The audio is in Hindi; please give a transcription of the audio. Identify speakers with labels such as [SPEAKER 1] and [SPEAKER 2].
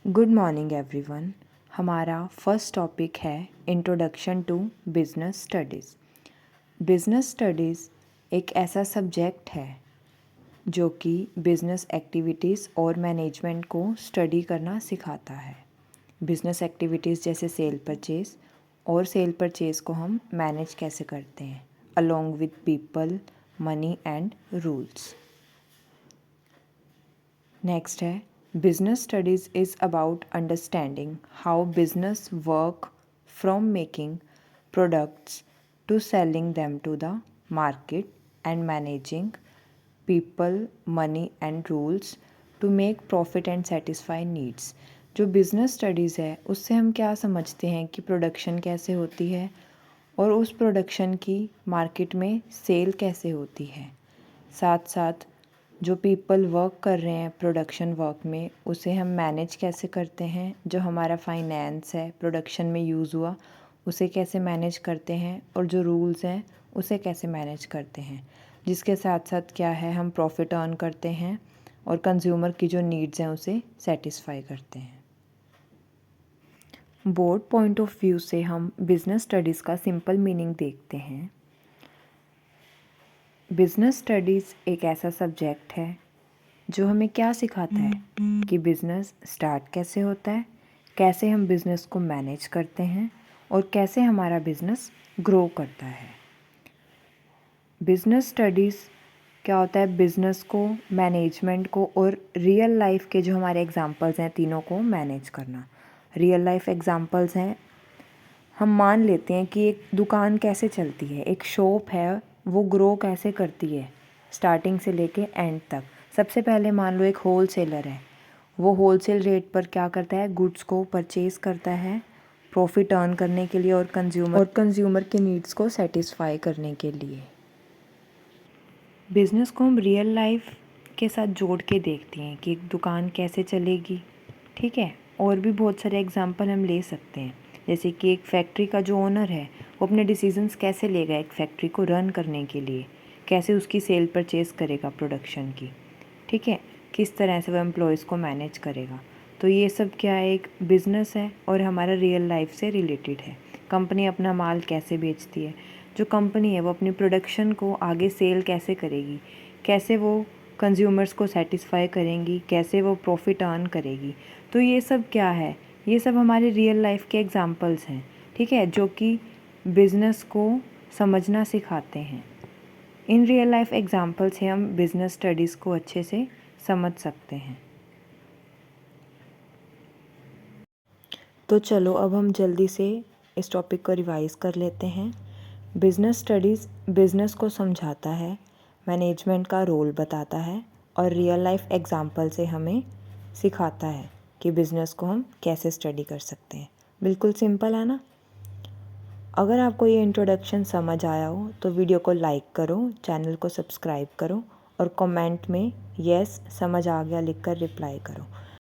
[SPEAKER 1] Good morning everyone. हमारा फर्स्ट टॉपिक है introduction to business studies. Business studies एक ऐसा सब्जेक्ट है जो कि बिज़नेस एक्टिविटीज़ और मैनेजमेंट को स्टडी करना सिखाता है। बिज़नेस एक्टिविटीज़ जैसे सेल परचेज़, और सेल परचेज़ को हम मैनेज कैसे करते हैं along with people, money and rules. Next है business studies is about understanding how business work from making products to selling them to the market and managing people, money and rules to make profit and satisfy needs. जो बिज़नेस स्टडीज़ है उससे हम क्या समझते हैं कि प्रोडक्शन कैसे होती है और उस प्रोडक्शन की मार्केट में सेल कैसे होती है। साथ साथ जो पीपल वर्क कर रहे हैं प्रोडक्शन वर्क में उसे हम मैनेज कैसे करते हैं, जो हमारा फाइनेंस है प्रोडक्शन में यूज़ हुआ उसे कैसे मैनेज करते हैं, और जो रूल्स हैं उसे कैसे मैनेज करते हैं, जिसके साथ साथ क्या है हम प्रॉफिट अर्न करते हैं और कंज्यूमर की जो नीड्स हैं उसे सेटिस्फाई करते हैं। बोर्ड पॉइंट ऑफ व्यू से हम बिज़नेस स्टडीज़ का सिंपल मीनिंग देखते हैं। बिज़नेस स्टडीज़ एक ऐसा सब्जेक्ट है जो हमें क्या सिखाता है कि बिज़नेस स्टार्ट कैसे होता है, कैसे हम बिज़नेस को मैनेज करते हैं और कैसे हमारा बिज़नेस ग्रो करता है। बिज़नेस स्टडीज़ क्या होता है, बिज़नेस को, मैनेजमेंट को और रियल लाइफ के जो हमारे एग्जांपल्स हैं तीनों को मैनेज करना। रियल लाइफ एग्जांपल्स हैं, हम मान लेते हैं कि एक दुकान कैसे चलती है, एक शॉप है वो ग्रो कैसे करती है स्टार्टिंग से लेके एंड तक। सबसे पहले मान लो एक होल सेलर है, वो होल सेल रेट पर क्या करता है, गुड्स को परचेज़ करता है प्रॉफिट अर्न करने के लिए और कंज्यूमर के नीड्स को सेटिस्फाई करने के लिए। बिज़नेस को हम रियल लाइफ के साथ जोड़ के देखते हैं कि एक दुकान कैसे चलेगी, ठीक है। और भी बहुत सारे एग्जांपल हम ले सकते हैं, जैसे कि एक फैक्ट्री का जो ओनर है वो अपने डिसीजंस कैसे लेगा एक फैक्ट्री को रन करने के लिए, कैसे उसकी सेल परचेज़ करेगा प्रोडक्शन की, ठीक है, किस तरह से वो एम्प्लॉयज़ को मैनेज करेगा। तो ये सब क्या है, एक बिज़नेस है और हमारा रियल लाइफ से रिलेटेड है। कंपनी अपना माल कैसे बेचती है, जो कंपनी है वो अपनी प्रोडक्शन को आगे सेल कैसे करेगी, कैसे वो कंज्यूमर्स को सेटिस्फाई करेंगी, कैसे वो प्रॉफिट अर्न करेगी। तो ये सब क्या है, ये सब हमारे रियल लाइफ के एग्जांपल्स हैं, ठीक है, जो कि बिज़नेस को समझना सिखाते हैं। इन रियल लाइफ एग्जांपल से हम बिज़नेस स्टडीज़ को अच्छे से समझ सकते हैं। तो चलो अब हम जल्दी से इस टॉपिक को रिवाइज़ कर लेते हैं। बिज़नेस स्टडीज़ बिज़नेस को समझाता है, मैनेजमेंट का रोल बताता है और रियल लाइफ एग्जांपल से हमें सिखाता है कि बिज़नेस को हम कैसे स्टडी कर सकते हैं। बिल्कुल सिंपल है ना। अगर आपको ये इंट्रोडक्शन समझ आया हो तो वीडियो को लाइक करो, चैनल को सब्सक्राइब करो और कमेंट में यस समझ आ गया लिखकर रिप्लाई करो।